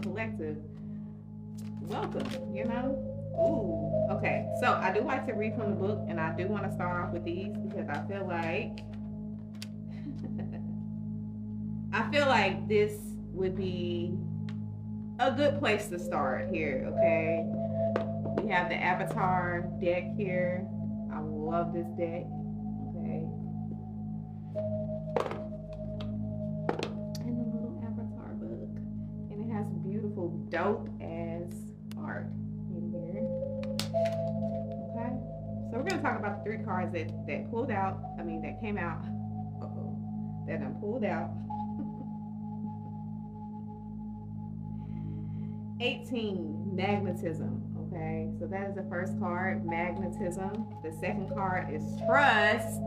collective, welcome, you know? Ooh, okay. So I do like to read from the book, and I do want to start off with these because I feel like this would be a good place to start here, okay? We have the Avatar deck here. I love this deck, okay? And the little Avatar book. And it has beautiful, dope ass art in here. Okay? So we're going to talk about the three cards that pulled out. I mean, that came out. Uh-oh. That done pulled out. 18, magnetism. Okay, so that is the first card, magnetism. The second card is trust.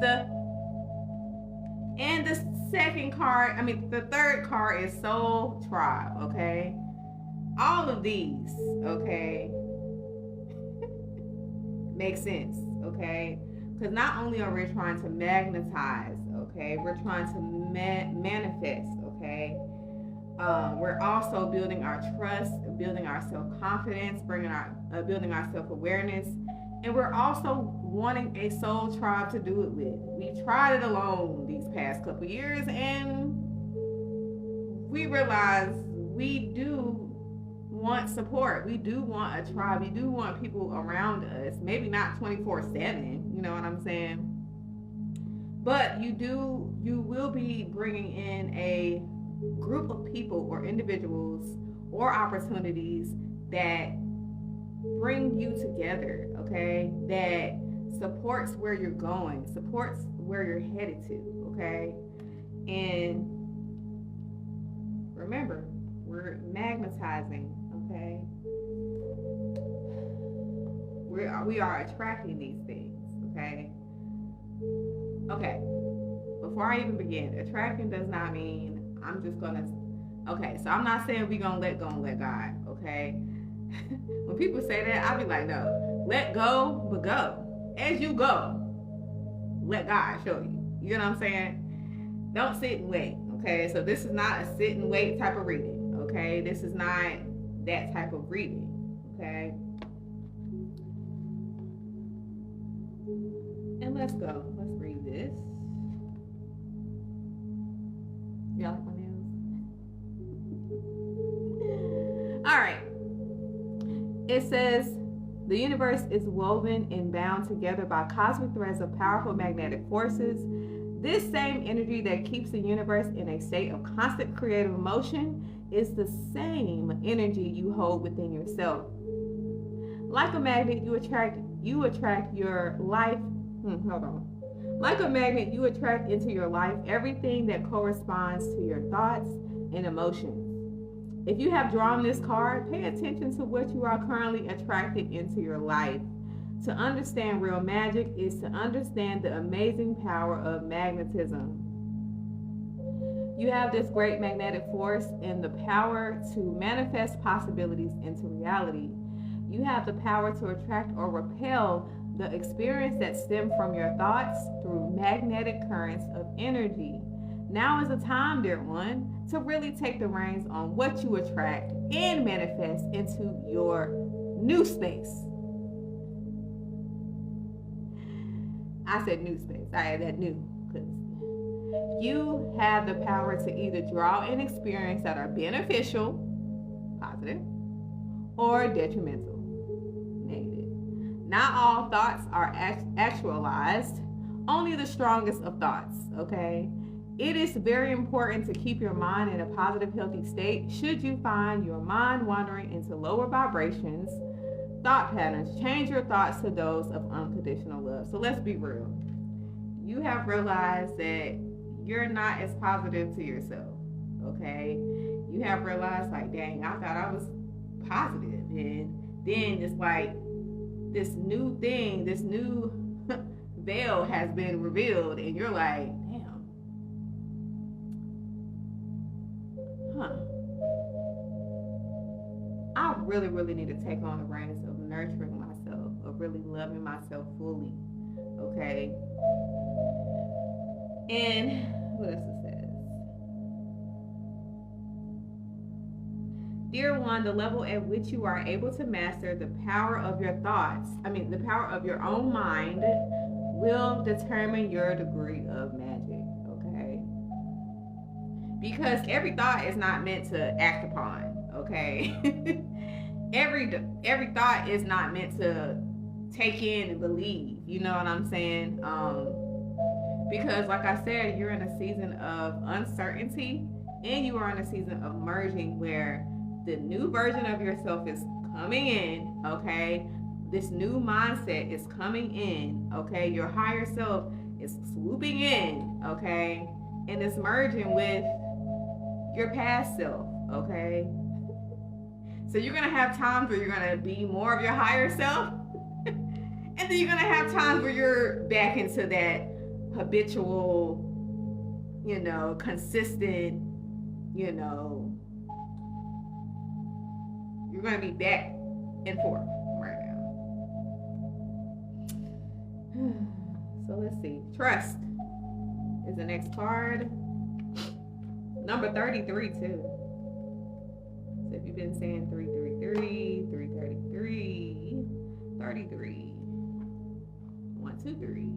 And the third card is soul tribe. Okay, all of these, okay, make sense. Okay, because not only are we trying to magnetize, okay, we're trying to manifest. Okay, we're also building our trust, building our self-confidence, building our self-awareness, and we're also wanting a soul tribe to do it with. We tried it alone these past couple years, and we realize we do want support. We do want a tribe. We do want people around us. Maybe not 24/7. You know what I'm saying? But you will be bringing in a group of people or individuals or opportunities that bring you together, okay? That supports where you're going, supports where you're headed to, okay? And remember, we're magnetizing, okay? We are attracting these things, okay? Okay. Before I even begin, attracting does not mean I'm just gonna. Okay, so I'm not saying we gonna let go and let God. Okay, when people say that, I be like, no, let go, but go as you go. Let God show you. You know what I'm saying? Don't sit and wait. Okay, so this is not a sit and wait type of reading. Okay, this is not that type of reading. Okay, and let's go. Let's read this. Y'all like my nails? All right. It says, the universe is woven and bound together by cosmic threads of powerful magnetic forces. This same energy that keeps the universe in a state of constant creative motion is the same energy you hold within yourself. Like a magnet, you attract your life. Hold on. Like a magnet, you attract into your life everything that corresponds to your thoughts and emotions. If you have drawn this card, pay attention to what you are currently attracting into your life. To understand real magic is to understand the amazing power of magnetism. You have this great magnetic force and the power to manifest possibilities into reality. You have the power to attract or repel the experience that stem from your thoughts through magnetic currents of energy. Now is the time, dear one, to really take the reins on what you attract and manifest into your new space. I said new space. I had that new because you have the power to either draw an experience that are beneficial, positive, or detrimental, negative. Not all thoughts are actualized, only the strongest of thoughts, okay? It is very important to keep your mind in a positive, healthy state. Should you find your mind wandering into lower vibrations, thought patterns, change your thoughts to those of unconditional love. So let's be real. You have realized that you're not as positive to yourself, okay? You have realized, like, dang, I thought I was positive. And then it's like this new thing, this new veil has been revealed, and you're like, damn, I really, really need to take on the reins of nurturing myself, of really loving myself fully, okay? And what else it says? Dear one, the level at which you are able to master the power of your thoughts, the power of your own mind, will determine your degree of magic, okay? Because every thought is not meant to act upon, okay? every thought is not meant to take in and believe, you know what I'm saying? Because like I said, you're in a season of uncertainty, and you are in a season of merging where the new version of yourself is coming in, okay? This new mindset is coming in, okay? Your higher self is swooping in, okay? And it's merging with your past self, okay? So you're gonna have times where you're gonna be more of your higher self, and then you're gonna have times where you're back into that habitual, consistent, you're gonna be back and forth right now. So let's see. Trust is the next card. Number 33 too. So if you've been saying 333, 333, 33, 1, 2, 3.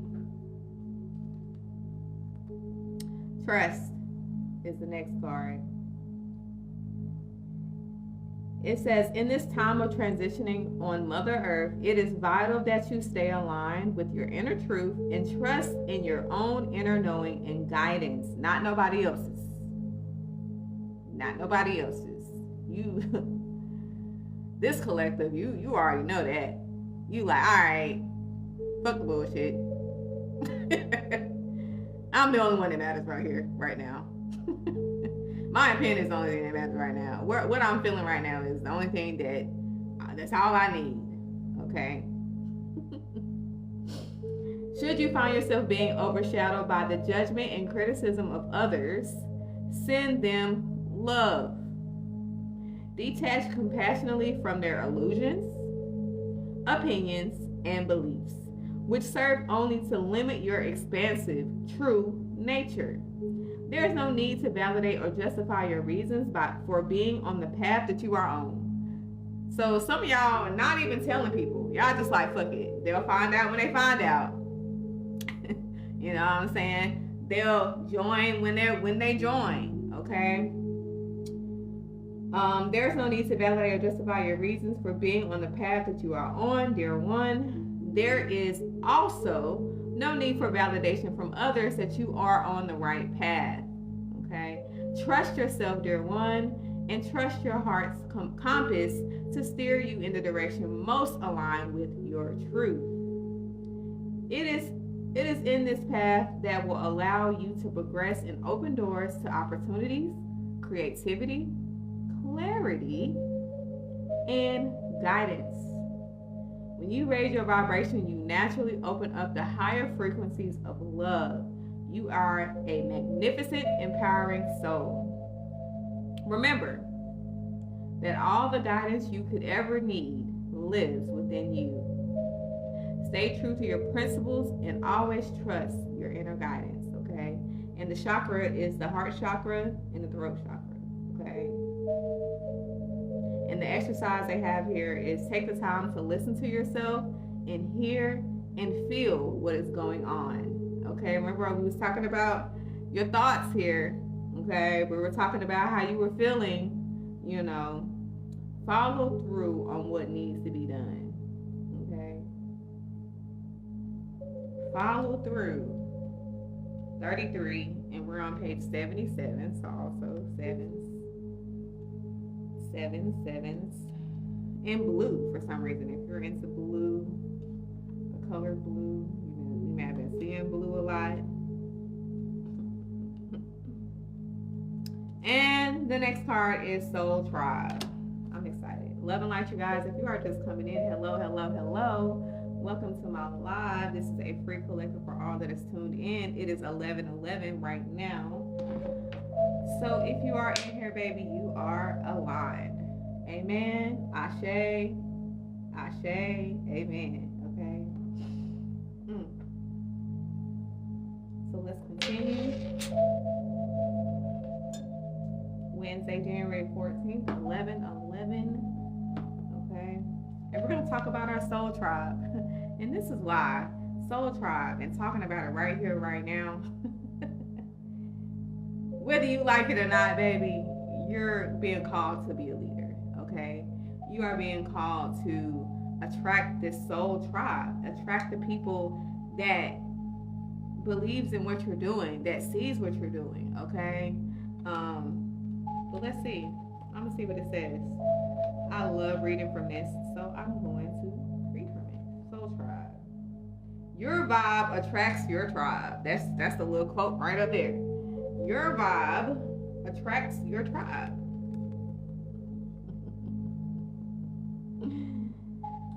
Trust is the next card. It says, in this time of transitioning on Mother Earth, it is vital that you stay aligned with your inner truth and trust in your own inner knowing and guidance, not nobody else's. Not nobody else's. You, this collective, you already know that. You like, all right, fuck the bullshit. I'm the only one that matters right here, right now. My opinion is the only thing that matters right now. What I'm feeling right now is the only thing that's all I need. Okay. Should you find yourself being overshadowed by the judgment and criticism of others, send them love. Detach compassionately from their illusions, opinions, and beliefs, which serve only to limit your expansive, true nature. There is no need to validate or justify your reasons for being on the path that you are on. So some of y'all are not even telling people. Y'all just like, fuck it. They'll find out when they find out. You know what I'm saying? They'll join when they join, okay? There's no need to validate or justify your reasons for being on the path that you are on, dear one. There is also no need for validation from others that you are on the right path. Okay? Trust yourself, dear one, and trust your heart's compass to steer you in the direction most aligned with your truth. It is in this path that will allow you to progress and open doors to opportunities, creativity, clarity, and guidance. When you raise your vibration, you naturally open up the higher frequencies of love. You are a magnificent, empowering soul. Remember that all the guidance you could ever need lives within you. Stay true to your principles and always trust your inner guidance, okay? And the chakra is the heart chakra and the throat chakra, okay? And the exercise they have here is take the time to listen to yourself and hear and feel what is going on. Okay, remember we was talking about your thoughts here. Okay, we were talking about how you were feeling. Follow through on what needs to be done. Okay, follow through. 33, and we're on page 77, so also sevens in blue for some reason. If you're into blue, the color blue, you may have been seeing blue a lot. And the next card is Soul Tribe. I'm excited. Love and light, you guys. If you are just coming in, hello. Welcome to my live. This is a free collective for all that is tuned in. It is 11:11 right now. So if you are in here, baby, you are aligned. Amen. Ashe. Amen. Okay. So let's continue with Wednesday, January 14th, 11/11. Okay. And we're going to talk about our soul tribe. And this is why soul tribe, and talking about it right here, right now. Whether you like it or not, baby, you're being called to be a leader. Okay. You are being called to attract this soul tribe, attract the people that believes in what you're doing, that sees what you're doing. Okay. But let's see. I'm gonna see what it says. I love reading from this, so I'm going to read from it. Soul tribe. Your vibe attracts your tribe. That's the little quote right up there. Your vibe attracts your tribe.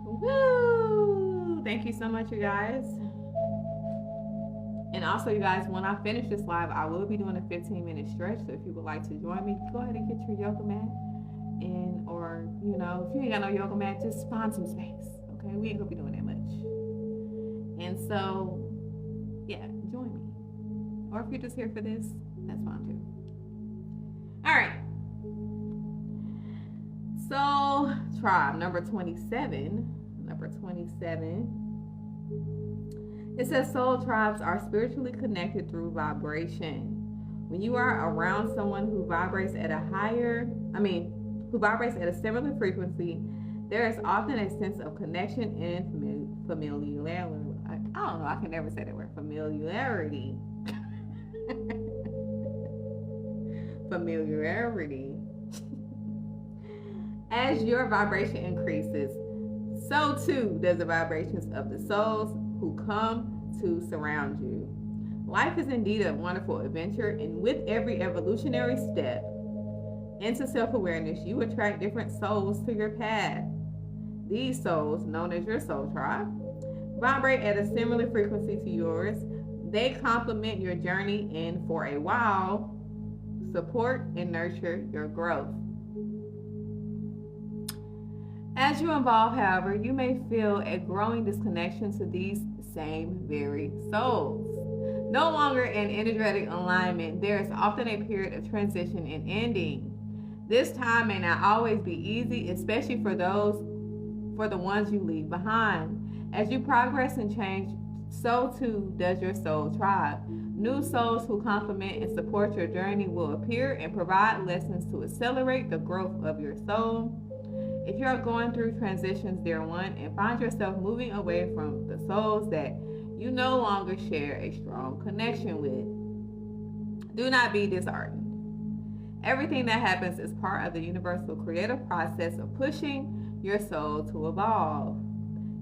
Woo! Thank you so much, you guys. And also, you guys, when I finish this live, I will be doing a 15-minute stretch. So if you would like to join me, go ahead and get your yoga mat. And, or, you know, if you ain't got no yoga mat, just find some space. Okay? We ain't gonna be doing that much. And so, yeah, join me. Or if you're just here for this, that's fine too. All right. So, tribe number 27. Number 27. It says soul tribes are spiritually connected through vibration. When you are around someone who vibrates at a similar frequency, there is often a sense of connection and familiarity. I don't know, I can never say that word. Familiarity. Familiarity. As your vibration increases, so too does the vibrations of the souls who come to surround you. Life is indeed a wonderful adventure, and with every evolutionary step into self-awareness, you attract different souls to your path. These souls, known as your soul tribe, vibrate at a similar frequency to yours. They complement your journey and, for a while, support and nurture your growth. As you evolve, however, you may feel a growing disconnection to these same very souls. No longer in energetic alignment, there is often a period of transition and ending. This time may not always be easy, especially for the ones you leave behind. As you progress and change, so too does your soul tribe. New souls who complement and support your journey will appear and provide lessons to accelerate the growth of your soul. If you are going through transitions, dear one, and find yourself moving away from the souls that you no longer share a strong connection with, do not be disheartened. Everything that happens is part of the universal creative process of pushing your soul to evolve.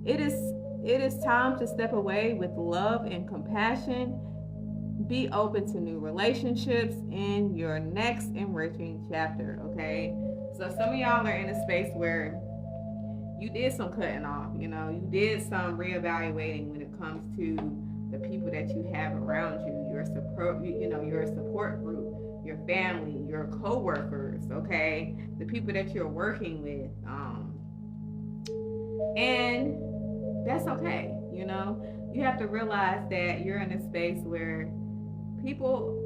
It is time to step away with love and compassion. Be open to new relationships in your next enriching chapter, okay? So some of y'all are in a space where you did some cutting off, you know, you did some reevaluating when it comes to the people that you have around you, your support group, your family, your co-workers, okay, the people that you're working with, and that's okay. You know, you have to realize that you're in a space where people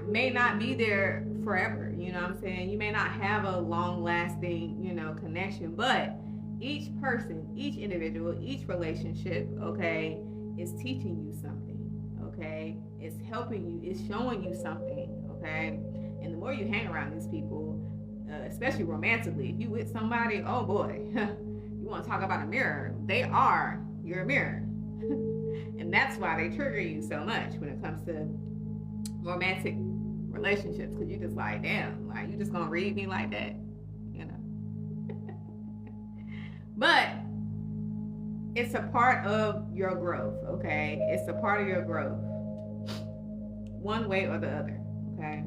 may not be there forever. You know what I'm saying? You may not have a long lasting, connection, but each person, each individual, each relationship, okay, is teaching you something, okay? It's helping you, it's showing you something, okay? And the more you hang around these people, especially romantically, if you with somebody, oh boy, you want to talk about a mirror, they are your mirror. And that's why they trigger you so much when it comes to romantic relationships, because you just like, damn, like you just gonna read me like that, But it's a part of your growth, okay? It's a part of your growth, one way or the other, okay?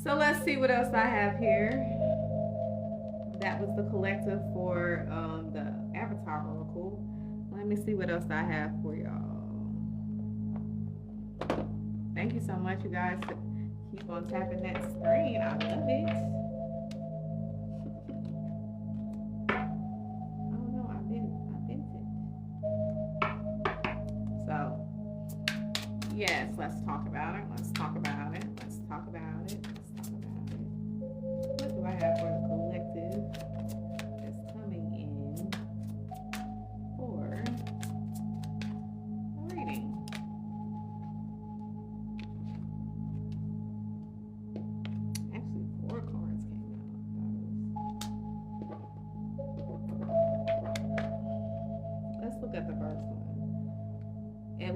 So let's see what else I have here. That was the collective for the Avatar Oracle. Let me see what else I have for y'all. Thank you so much, you guys. Keep on tapping that screen. I love it. Oh no, I bent it. So, yes, let's talk about it. Let's talk about it. Let's talk about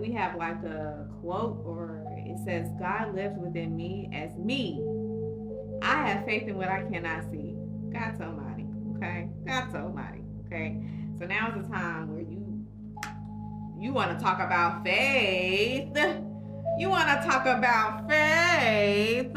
we have like a quote, or it says, God lives within me as me. I have faith in what I cannot see. God's almighty. Okay? God's almighty. Okay? So now is the time where you want to talk about faith. You want to talk about faith.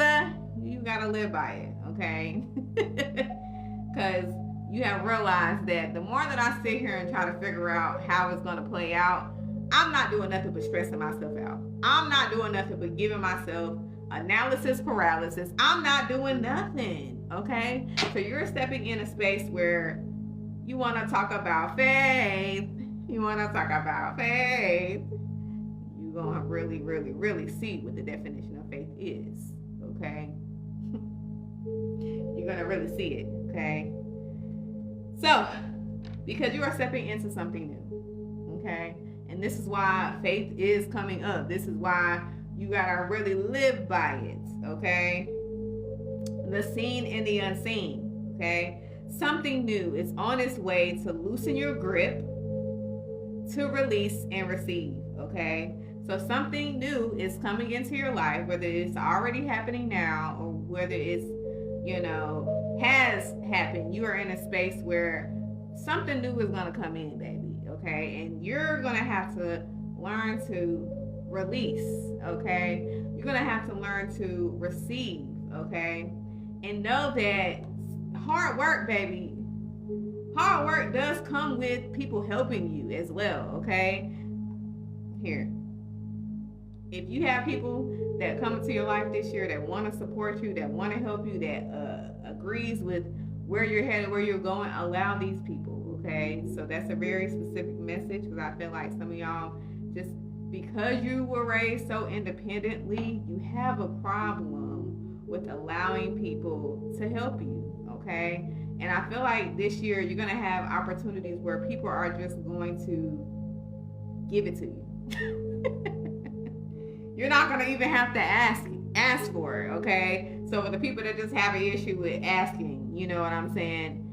You got to live by it. Okay? Because you have realized that the more that I sit here and try to figure out how it's going to play out, I'm not doing nothing but stressing myself out. I'm not doing nothing but giving myself analysis paralysis. I'm not doing nothing. Okay? So you're stepping in a space where you want to talk about faith. You want to talk about faith. You're going to really, really, really see what the definition of faith is. Okay? You're going to really see it. Okay? So, because you are stepping into something new, okay? And this is why faith is coming up. This is why you gotta really live by it, okay? The seen and the unseen, okay? Something new is on its way to loosen your grip, to release and receive, okay? So something new is coming into your life, whether it's already happening now or whether it's, has happened. You are in a space where something new is going to come in, baby, okay? And you're going to have to learn to release, okay? You're going to have to learn to receive, okay? And know that hard work, baby, hard work does come with people helping you as well, okay? Here. If you have people that come into your life this year that want to support you, that want to help you, that agrees with where you're headed, where you're going, allow these people, okay? So that's a very specific message, because I feel like some of y'all, just because you were raised so independently, you have a problem with allowing people to help you, okay? And I feel like this year you're going to have opportunities where people are just going to give it to you. You're not going to even have to ask for it, okay? So for the people that just have an issue with asking, you know what I'm saying,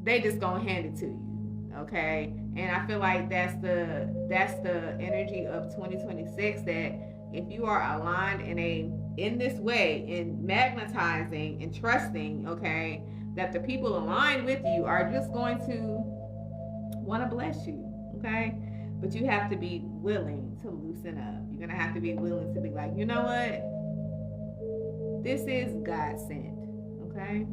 they just gonna hand it to you, okay? And I feel like that's the energy of 2026, that if you are aligned in this way, in magnetizing and trusting, okay, that the people aligned with you are just going to want to bless you, okay? But you have to be willing to loosen up. You're going to have to be willing to be like, you know what? This is God sent, okay?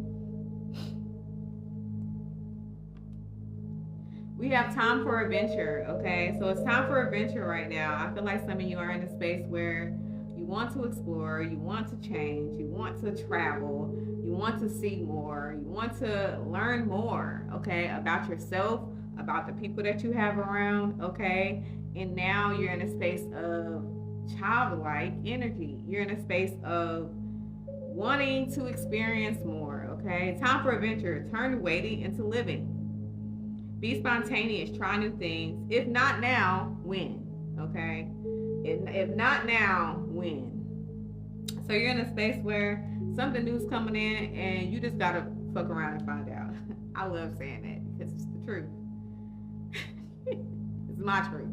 We have time for adventure, okay? So it's time for adventure right now. I feel like some of you are in a space where you want to explore, you want to change, you want to travel, you want to see more, you want to learn more, okay, about yourself, about the people that you have around, okay? And now you're in a space of childlike energy. You're in a space of wanting to experience more, okay? Time for adventure. Turn waiting into living. Be spontaneous. Try new things. If not now, when? Okay? If not now, when? So you're in a space where something new's coming in and you just gotta fuck around and find out. I love saying that because it's the truth. It's my truth.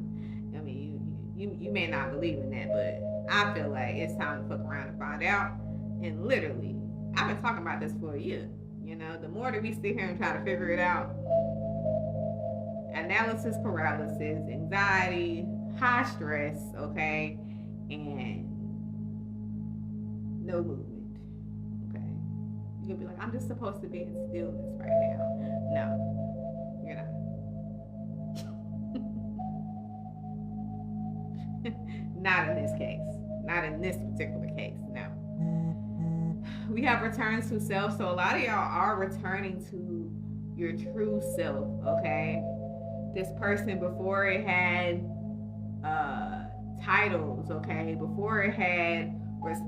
I mean, you may not believe in that, but I feel like it's time to fuck around and find out. And literally, I've been talking about this for a year. You know, the more that we sit here and try to figure it out, analysis paralysis, anxiety, high stress, okay, and no movement, okay. You're gonna be like, I'm just supposed to be in stillness right now. No, you're not. Not in this case. Not in this particular case, no. We have returns to self. So a lot of y'all are returning to your true self, okay? This person, before it had titles, okay? Before it had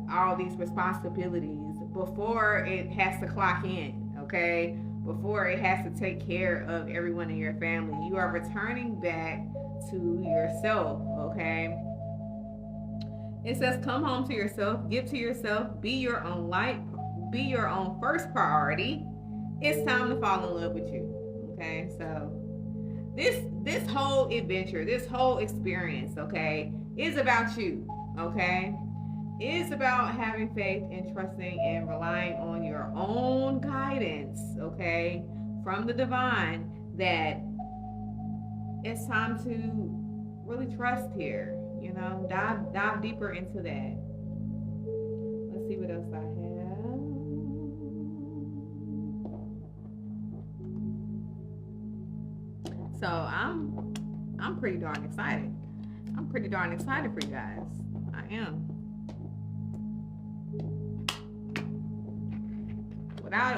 all these responsibilities, before it has to clock in, okay? Before it has to take care of everyone in your family, you are returning back to yourself, okay? It says, come home to yourself, give to yourself, be your own light, be your own first priority. It's time to fall in love with you, okay? So this whole adventure, this whole experience, okay, is about you, okay? It's about having faith and trusting and relying on your own guidance, okay, from the divine, that it's time to really trust here, you know, dive deeper into that. Let's see what else I have. So I'm pretty darn excited. I'm pretty darn excited for you guys. I am.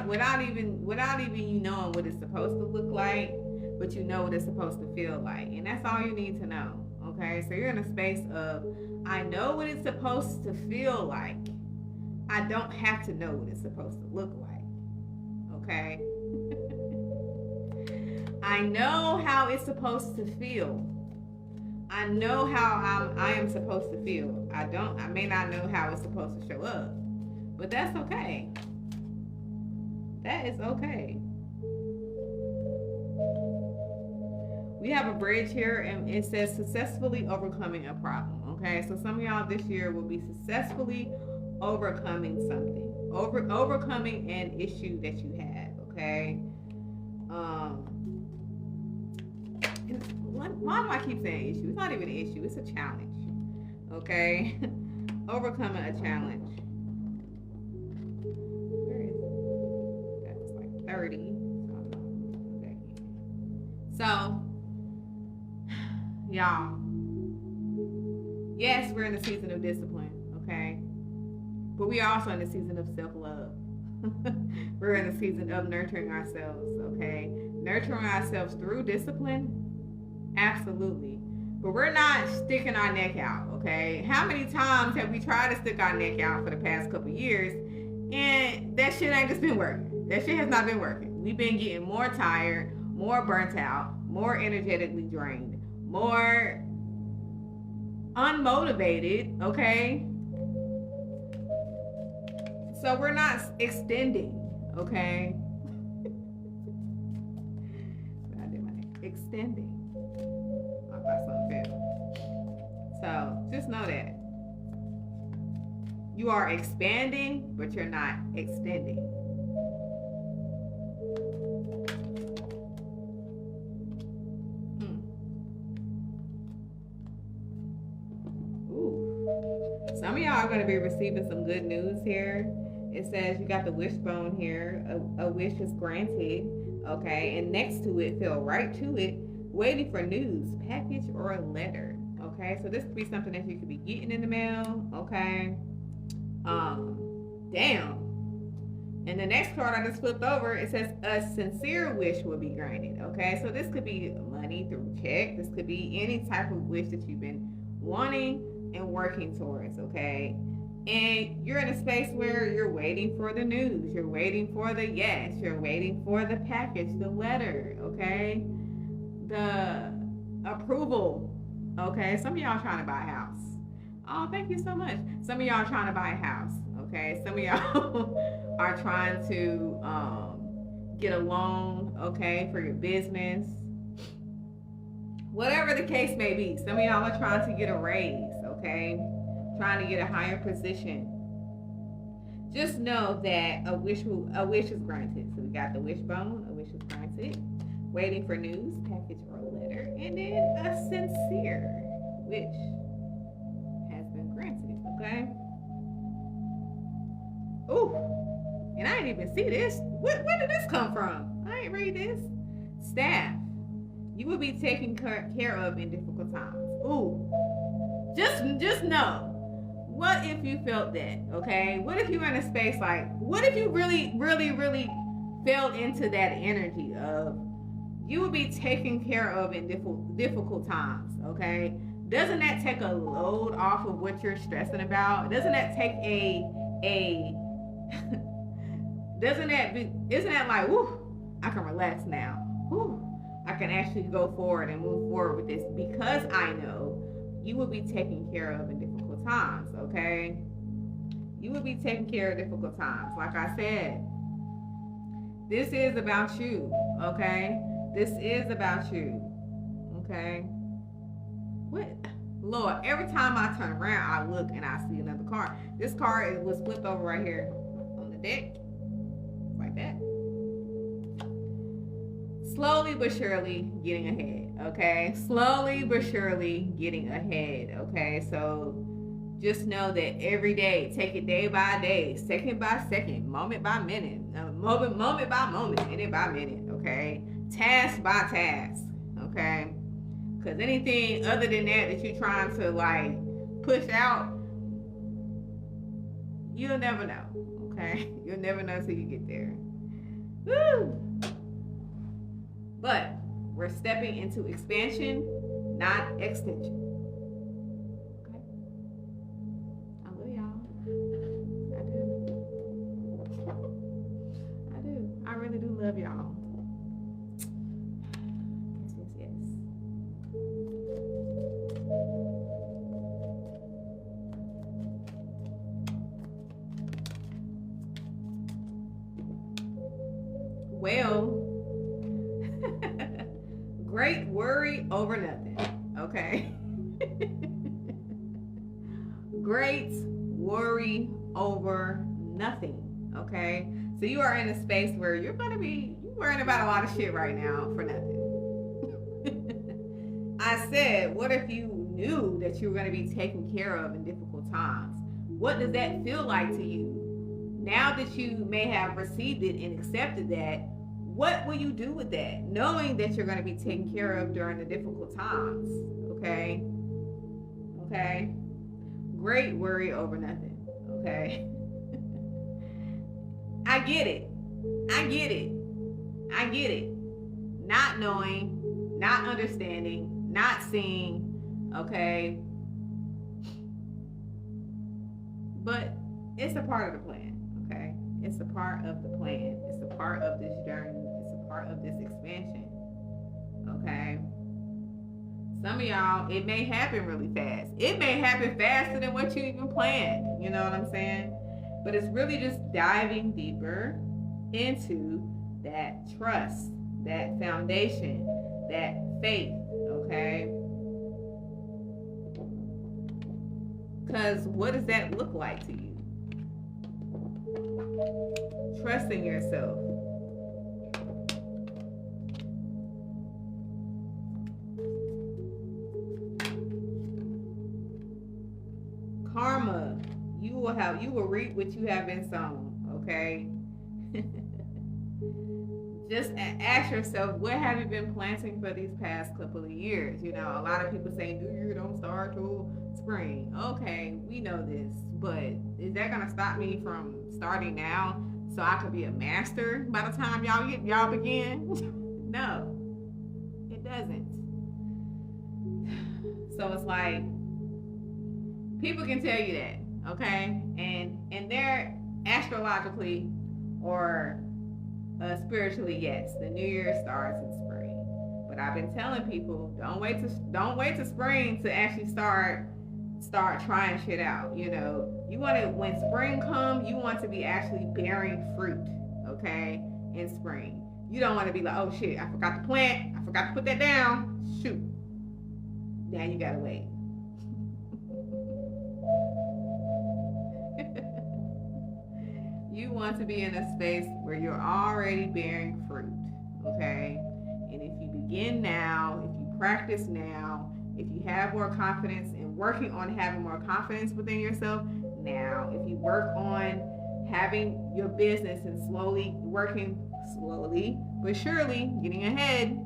Without even you knowing what it's supposed to look like, but you know what it's supposed to feel like, and that's all you need to know. Okay, so you're in a space of, I know what it's supposed to feel like. I don't have to know what it's supposed to look like. Okay. I know how it's supposed to feel. I know how I am supposed to feel. I may not know how it's supposed to show up, but that's okay. That is okay. We have a bridge here, and it says successfully overcoming a problem. Okay, so some of y'all this year will be successfully overcoming something, overcoming an issue that you have. Okay. Why do I keep saying issue? It's not even an issue. It's a challenge. Okay, overcoming a challenge. Where is it? That's like 30. So, y'all, yes, we're in the season of discipline, okay? But we are also in the season of self-love. We're in the season of nurturing ourselves, okay? Nurturing ourselves through discipline, absolutely. But we're not sticking our neck out, okay? How many times have we tried to stick our neck out for the past couple years, and that shit ain't just been working? That shit has not been working. We've been getting more tired, more burnt out, more energetically drained, more unmotivated, okay? So we're not extending, okay? I did my name. Extending. I thought something fell. So just know that. You are expanding, but you're not extending. Some of y'all are going to be receiving some good news here. It says you got the wishbone here. A wish is granted. Okay. And next to it, feel right to it, waiting for news, package, or a letter. Okay. So this could be something that you could be getting in the mail. Okay. Damn. And the next card I just flipped over, it says a sincere wish will be granted. Okay. So this could be money through check. This could be any type of wish that you've been wanting and working towards, okay? And you're in a space where you're waiting for the news, you're waiting for the yes, you're waiting for the package, the letter, okay? The approval, okay? Some of y'all trying to buy a house. Oh, thank you so much. Some of y'all trying to buy a house, okay? Some of y'all are trying to get a loan, okay, for your business. Whatever the case may be, some of y'all are trying to get a raise, okay? Trying to get a higher position. Just know that a wish is granted. So we got the wishbone, a wish is granted. Waiting for news, package, or letter. And then a sincere wish has been granted, okay? Ooh, and I didn't even see this. Where did this come from? I ain't read this. Staff. You will be taken care of in difficult times. Ooh, just know. What if you felt that? Okay. What if you were in a space like? What if you really, really, really fell into that energy of you will be taken care of in difficult times? Okay. Doesn't that take a load off of what you're stressing about? Doesn't that take isn't that like, whoo, I can relax now. Whoo. I can actually go forward and move forward with this because I know you will be taken care of in difficult times, okay? You will be taken care of difficult times. Like I said, this is about you, okay? This is about you. Okay. What? Lord, every time I turn around, I look and I see another card. This card was flipped over right here on the deck. Like that. Slowly but surely getting ahead. Okay. Slowly but surely getting ahead. Okay. So just know that every day, take it day by day, second by second, moment by minute, moment by moment, minute by minute, okay? Task by task, okay? Because anything other than that you're trying to like push out, you'll never know, okay? You'll never know until you get there. Woo! But we're stepping into expansion, not extension. Love y'all. Yes. Well, great worry over nothing. Okay. Great worry over nothing. Okay. So you are in a space where you're going to be worrying about a lot of shit right now for nothing. I said, what if you knew that you were going to be taken care of in difficult times? What does that feel like to you? Now that you may have received it and accepted that, what will you do with that? Knowing that you're going to be taken care of during the difficult times. Okay? Okay? Great worry over nothing. Okay? I get it. Not knowing, not understanding, not seeing, okay? But it's a part of the plan, okay? It's a part of the plan. It's a part of this journey. It's a part of this expansion, okay? Some of y'all, it may happen really fast. It may happen faster than what you even planned. You know what I'm saying? But it's really just diving deeper into that trust, that foundation, that faith, okay? Because what does that look like to you? Trusting yourself. Karma. You will reap what you have been sown, okay? Just ask yourself, what have you been planting for these past couple of years? You know, a lot of people say New Year don't start till spring. Okay, we know this, but is that gonna stop me from starting now so I could be a master by the time y'all begin? No, it doesn't. So it's like people can tell you that. Okay, and they're astrologically or spiritually, yes, the new year starts in spring. But I've been telling people, don't wait to spring to actually start trying shit out. You know, you want to, when spring comes, you want to be actually bearing fruit. Okay, in spring, you don't want to be like, oh shit, I forgot to plant, I forgot to put that down. Shoot, now you gotta wait. You want to be in a space where you're already bearing fruit, okay? And if you begin now, if you practice now, if you have more confidence and working on having more confidence within yourself now, if you work on having your business and working slowly but surely, getting ahead,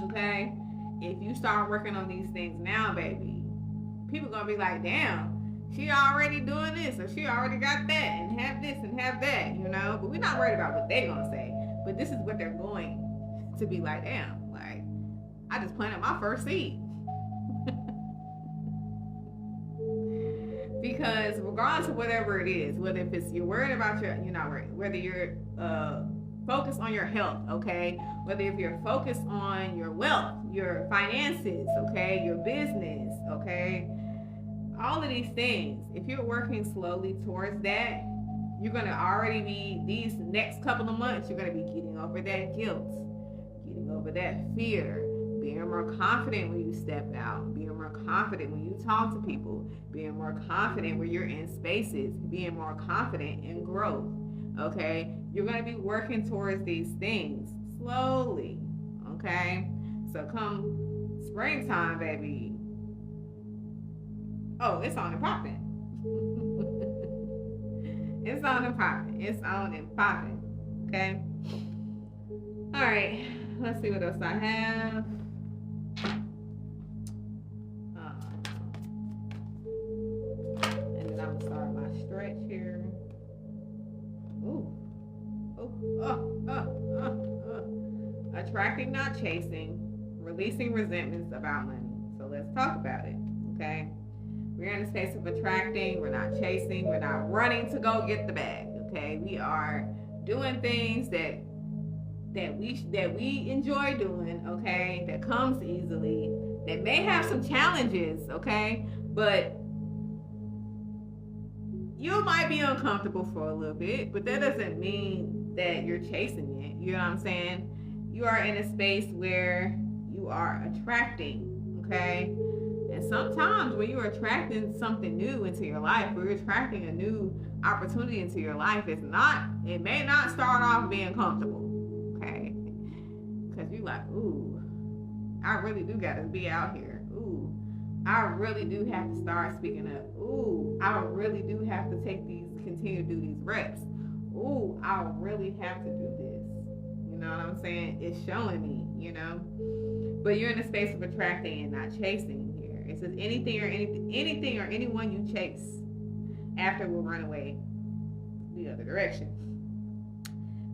okay? If you start working on these things now, baby, people gonna be like, damn, she already doing this, or she already got that, and have this and have that, you know? But we're not worried about what they're gonna say. But this is what they're going to be like, damn, like, I just planted my first seed. Because regardless of whatever it is, whether if it's you're worried about you're not worried, whether you're focused on your health, okay? Whether if you're focused on your wealth, your finances, okay, your business, okay? All of these things, if you're working slowly towards that, you're going to already be, these next couple of months, you're going to be getting over that guilt, getting over that fear, being more confident when you step out, being more confident when you talk to people, being more confident when you're in spaces, being more confident in growth. Okay, you're going to be working towards these things slowly. Okay, so come springtime, baby. Oh, it's on and popping. It's on and popping. It's on and popping. Okay. All right. Let's see what else I have. And then I'm gonna start my stretch here. Ooh. Attracting, not chasing. Releasing resentments about money. So let's talk about it. Okay. We're in a space of attracting. We're not chasing. We're not running to go get the bag. Okay. We are doing things that we enjoy doing, okay, that comes easily, that may have some challenges, okay, but you might be uncomfortable for a little bit, but that doesn't mean that you're chasing it. You know what I'm saying? You are in a space where you are attracting, okay? And sometimes when you're attracting something new into your life, or you're attracting a new opportunity into your life, it may not start off being comfortable. Okay, because you like, ooh, I really do got to be out here. Ooh, I really do have to start speaking up. Ooh, I really do have to continue to do these reps. Ooh, I really have to do this. You know what I'm saying? It's showing me, you know. But you're in a space of attracting and not chasing here. It says anything or anyone you chase after will run away the other direction.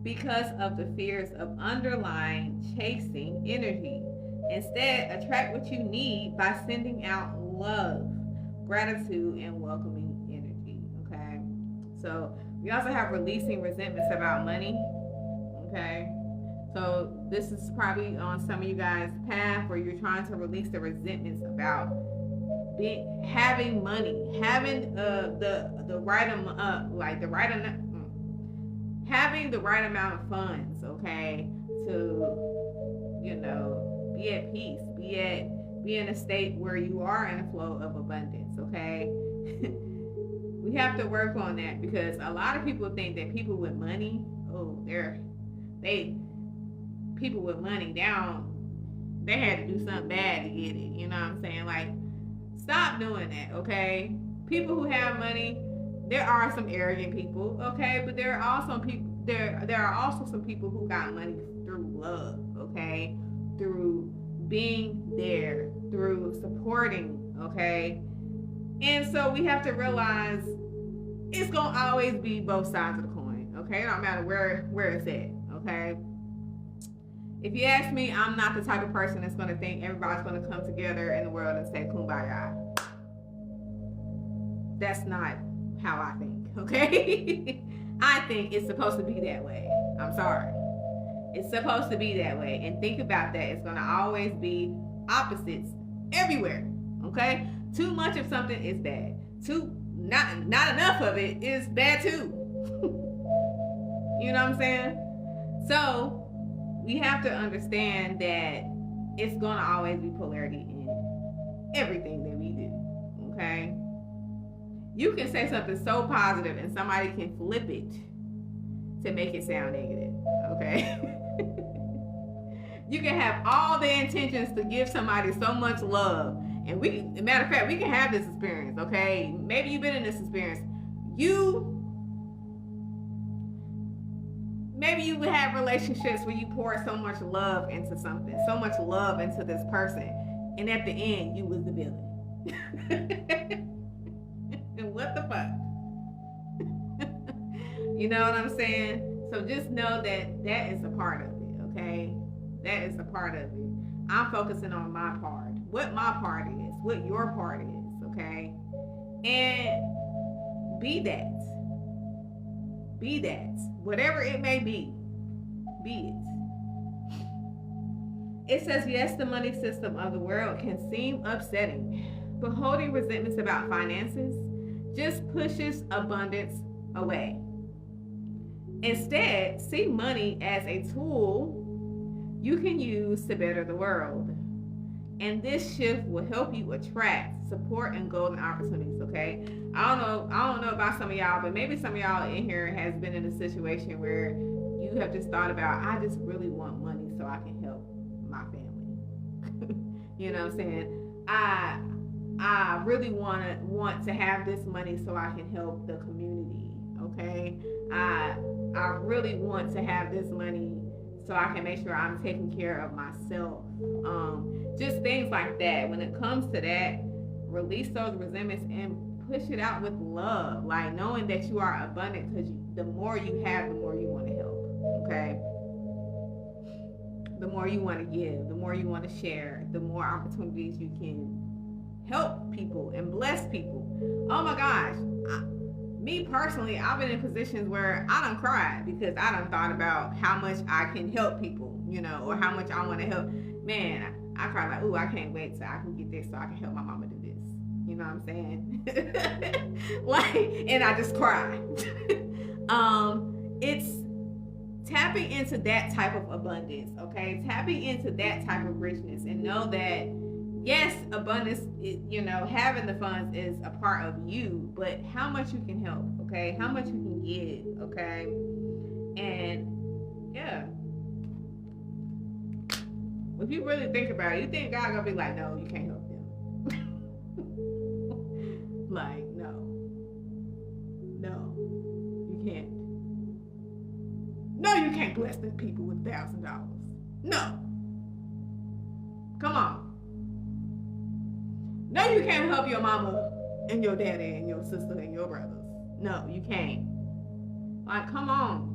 Because of the fears of underlying chasing energy. Instead, attract what you need by sending out love, gratitude, and welcoming energy. Okay. So we also have releasing resentments about money. Okay. So this is probably on some of you guys' path where you're trying to release the resentments about having money, having the right having the right amount of funds, okay, to, you know, be at peace, be in a state where you are in a flow of abundance, okay? We have to work on that, because a lot of people think that people with money, people with money down, they had to do something bad to get it, you know what I'm saying? Like, stop doing that, okay? People who have money, there are some arrogant people, okay, but there are also some people who got money through love, okay, through being there, through supporting, okay. And so we have to realize it's gonna always be both sides of the coin, okay. It don't matter where it's at, okay. If you ask me, I'm not the type of person that's gonna think everybody's gonna come together in the world and say kumbaya. That's not how I think, okay? I think it's supposed to be that way. I'm sorry. It's supposed to be that way. And think about that. It's going to always be opposites everywhere, okay? Too much of something is bad. Not enough of it is bad too. You know what I'm saying? So we have to understand that it's going to always be polarity in everything that we do, okay? You can say something so positive and somebody can flip it to make it sound negative, okay? You can have all the intentions to give somebody so much love. And matter of fact, we can have this experience, okay? Maybe you've been in this experience. Maybe you would have relationships where you pour so much love into something, so much love into this person. And at the end, you was the villain. And what the fuck? You know what I'm saying? So just know that is a part of it, okay? That is a part of it. I'm focusing on my part. What my part is, what your part is, okay? And be that. Be that. Whatever it may be it. It says, yes, the money system of the world can seem upsetting, but holding resentments about finances just pushes abundance away. Instead, see money as a tool you can use to better the world. And this shift will help you attract support and golden opportunities. Okay, I don't know about some of y'all, but maybe some of y'all in here has been in a situation where you have just thought about, I just really want money so I can help my family. You know what I'm saying? I really want to have this money so I can help the community. Okay, I really want to have this money so I can make sure I'm taking care of myself. Just things like that. When it comes to that, release those resentments and push it out with love. Like knowing that you are abundant, because the more you have, the more you want to help. Okay. The more you want to give, the more you want to share, the more opportunities you can help people and bless people. Oh my gosh. Me personally, I've been in positions where I done cried because I done thought about how much I can help people, you know, or how much I want to help. Man, I cried like, ooh, I can't wait till I can get this so I can help my mama do this. You know what I'm saying? Like, and I just cried. It's tapping into that type of abundance, okay? Tapping into that type of richness, and know that yes, abundance, you know, having the funds is a part of you, but how much you can help, okay? How much you can give, okay? And yeah, if you really think about it, you think God gonna be like, no, you can't help them. Like, no, you can't. No, you can't bless the people with $1,000. No, come on. No, you can't help your mama and your daddy and your sister and your brothers. No, you can't. Like, come on.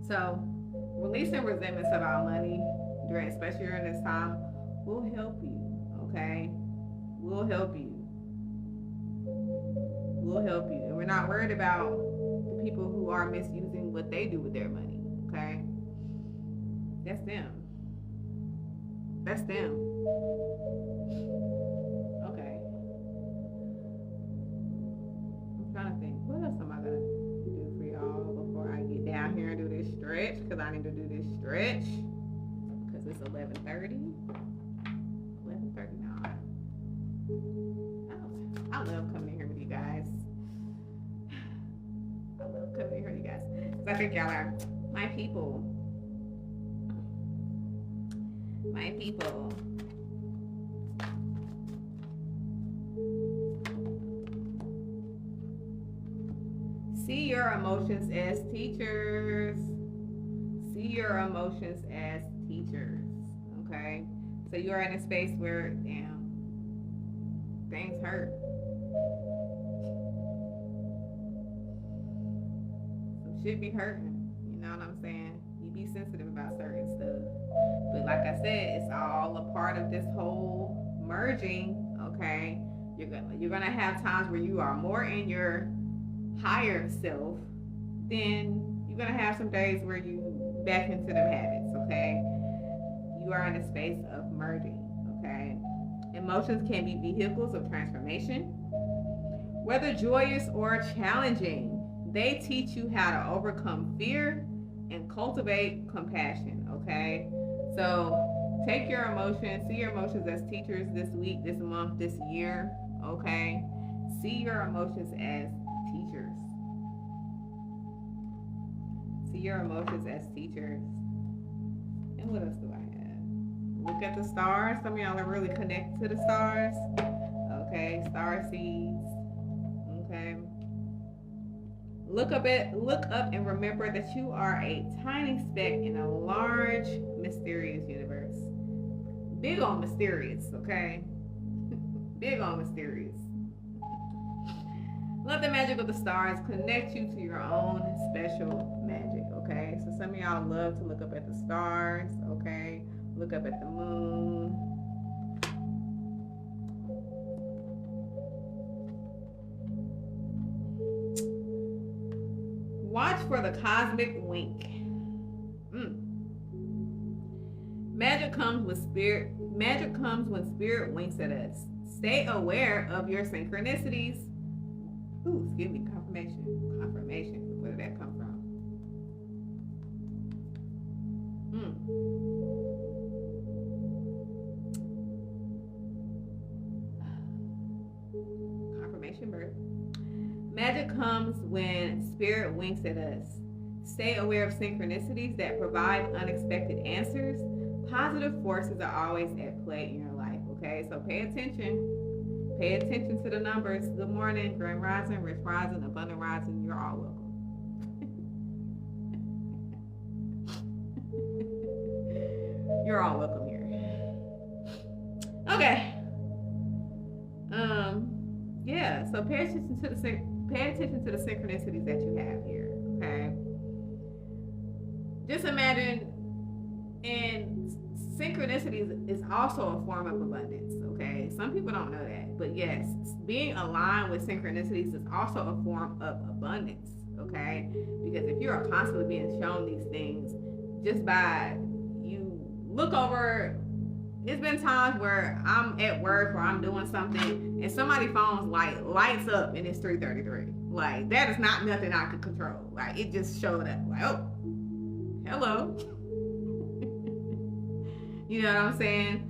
So, releasing resentments about money, especially during this time, will help you, okay? We'll help you. We'll help you. And we're not worried about the people who are misusing what they do with their money, okay? That's them. That's them. Okay. I'm trying to think. What else am I going to do for y'all before I get down here and do this stretch? Because I need to do this stretch. Because it's 11:30. 11:30 now. I love coming in here with you guys. I love coming in here with you guys. Because I think y'all are my people. My people. See your emotions as teachers. See your emotions as teachers. Okay? So you are in a space where, damn, things hurt. Some shit be hurting. You know what I'm saying? You be sensitive about certain stuff. But like I said, it's all a part of this whole merging, okay? You're gonna have times where you are more in your higher self, then you're gonna have some days where you back into them habits, okay? You are in a space of merging, okay? Emotions can be vehicles of transformation. Whether joyous or challenging, they teach you how to overcome fear and cultivate compassion, okay? So take your emotions, see your emotions as teachers this week, this month, this year, okay? See your emotions as teachers. See your emotions as teachers. And what else do I have? Look at the stars. Some of y'all are really connected to the stars. Okay, star seeds. Okay. Look up and remember that you are a tiny speck in a large, mysterious universe. Big on mysterious, okay? Big on mysterious. Let the magic of the stars connect you to your own special magic, okay? So some of y'all love to look up at the stars, okay? Look up at the moon. Watch for the cosmic wink. Magic comes when spirit winks at us. Stay aware of your synchronicities. Ooh, excuse me, confirmation. Where did that come from? Joy comes when spirit winks at us. Stay aware of synchronicities that provide unexpected answers. Positive forces are always at play in your life, okay? So pay attention. Pay attention to the numbers. Good morning, Grand Rising, Rich Rising, Abundant Rising. You're all welcome. You're all welcome here. Okay. Yeah, so pay attention to the synchronicities that you have here, okay? Just imagine, and synchronicities is also a form of abundance, okay? Some people don't know that, but yes, being aligned with synchronicities is also a form of abundance, okay? Because if you're constantly being shown these things, just by you look over, it's been times where I'm at work or I'm doing something and somebody's phone's lights up and it's 3:33. Like, that is not nothing I could control. Like, it just showed up. Like, oh, hello. You know what I'm saying?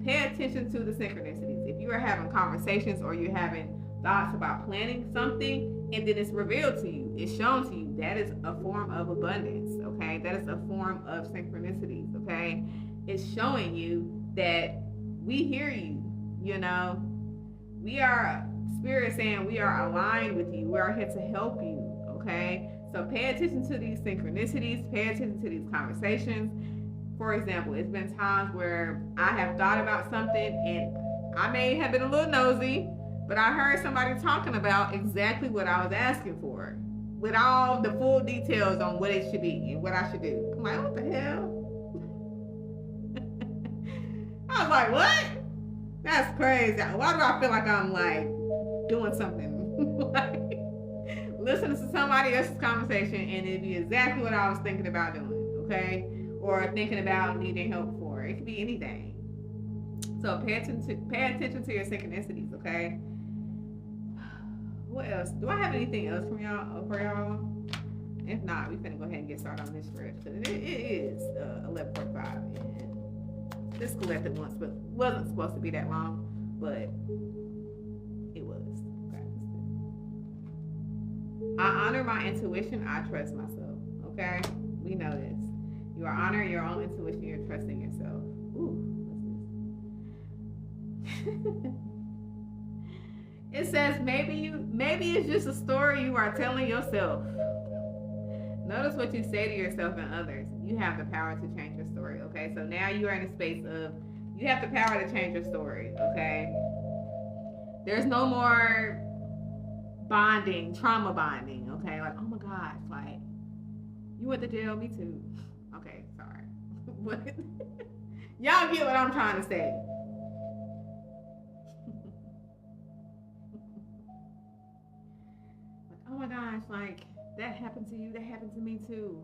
Pay attention to the synchronicities. If you are having conversations or you're having thoughts about planning something and then it's revealed to you, it's shown to you, that is a form of abundance, okay? That is a form of synchronicities, okay? It's showing you that we hear you, you know? We are, Spirit saying we are aligned with you. We are here to help you, okay? So pay attention to these synchronicities. Pay attention to these conversations. For example, it's been times where I have thought about something and I may have been a little nosy, but I heard somebody talking about exactly what I was asking for with all the full details on what it should be and what I should do. I'm like, what the hell? I was like, what? That's crazy. Why do I feel like I'm like doing something? Like, listening to somebody else's conversation and it'd be exactly what I was thinking about doing, okay? Or thinking about needing help for. It could be anything. So pay attention to your synchronicities, okay? What else? Do I have anything else for y'all? If not, we finna go ahead and get started on this stretch because it is 11:45 and this collected once, but wasn't supposed to be that long, but it was. Okay. I honor my intuition. I trust myself. Okay, we know this. You are honoring your own intuition. You're trusting yourself. Ooh, what's this? It says maybe it's just a story you are telling yourself. Notice what you say to yourself and others. You have the power to change your story, okay? So now you are in a space of, you have the power to change your story, okay? There's no more bonding, trauma bonding, okay? Like, oh my gosh, like, you went to jail, me too. Okay, sorry. But y'all get what I'm trying to say. Like, oh my gosh, like, that happened to you, that happened to me too.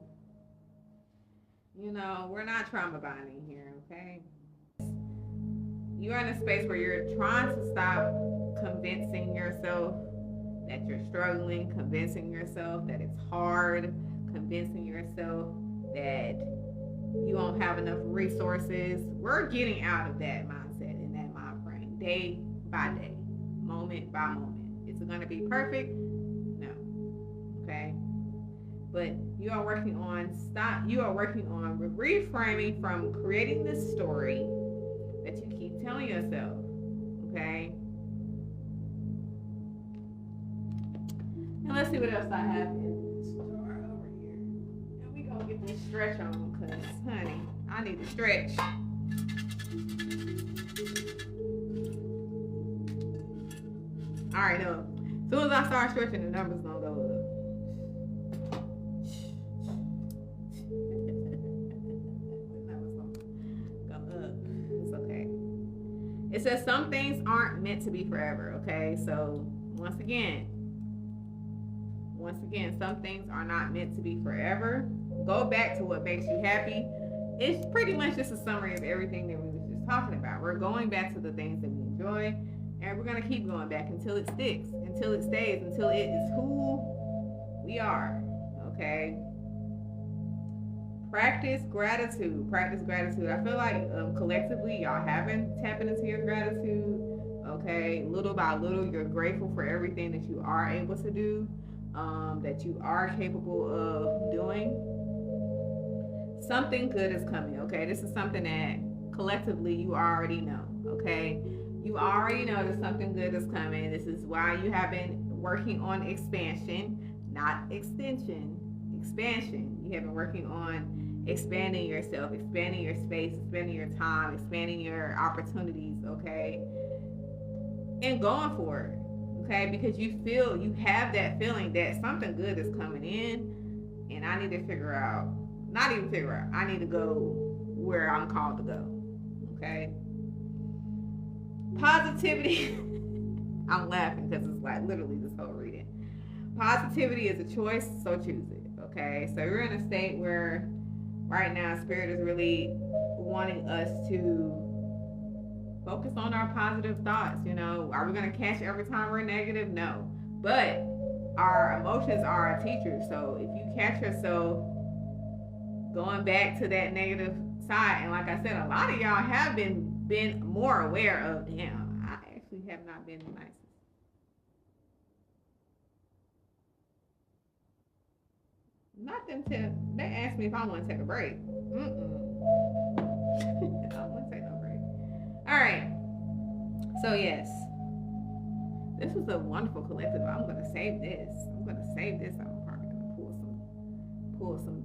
You know, we're not trauma bonding here, okay? You're in a space where you're trying to stop convincing yourself that you're struggling, convincing yourself that it's hard, convincing yourself that you don't have enough resources. We're getting out of that mindset and that mind frame day by day, moment by moment. Is it going to be perfect? No. Okay? But you are working on reframing from creating this story that you keep telling yourself, okay? And let's see what else I have in the store over here. And we gonna get this stretch on, cause honey, I need to stretch. All right, no. As soon as I start stretching, the numbers gonna go up. It says some things aren't meant to be forever, okay? So once again, some things are not meant to be forever. Go back to what makes you happy. It's pretty much just a summary of everything that we were just talking about. We're going back to the things that we enjoy, and we're gonna keep going back until it sticks, until it stays, until it is who we are, okay? Practice gratitude. I feel like collectively y'all haven't tapping into your gratitude, Okay, little by little, you're grateful for everything that you are able to do, that you are capable of doing. Something good is coming. Okay, this is something that collectively you already know. Okay, you already know that something good is coming. This is why you have been working on expansion, not extension. Expansion. You have been working on expanding yourself, expanding your space, expanding your time, expanding your opportunities. Okay, and going for it. Okay, because you have that feeling that something good is coming in, and I need to figure out, not even figure out, I need to go where I'm called to go. Okay, positivity. I'm laughing because it's like literally this whole reading. Positivity is a choice, so choose it. Okay, so we're in a state where right now spirit is really wanting us to focus on our positive thoughts. You know, are we going to catch every time we're negative? No. But our emotions are our teachers. So if you catch yourself going back to that negative side, and like I said, a lot of y'all have been more aware of, damn, I actually have not been the nicest. Not them to, they asked me if I want to take a break. I don't want to take no break. All right. So yes, this was a wonderful collective. I'm gonna save this. I'm probably gonna pull some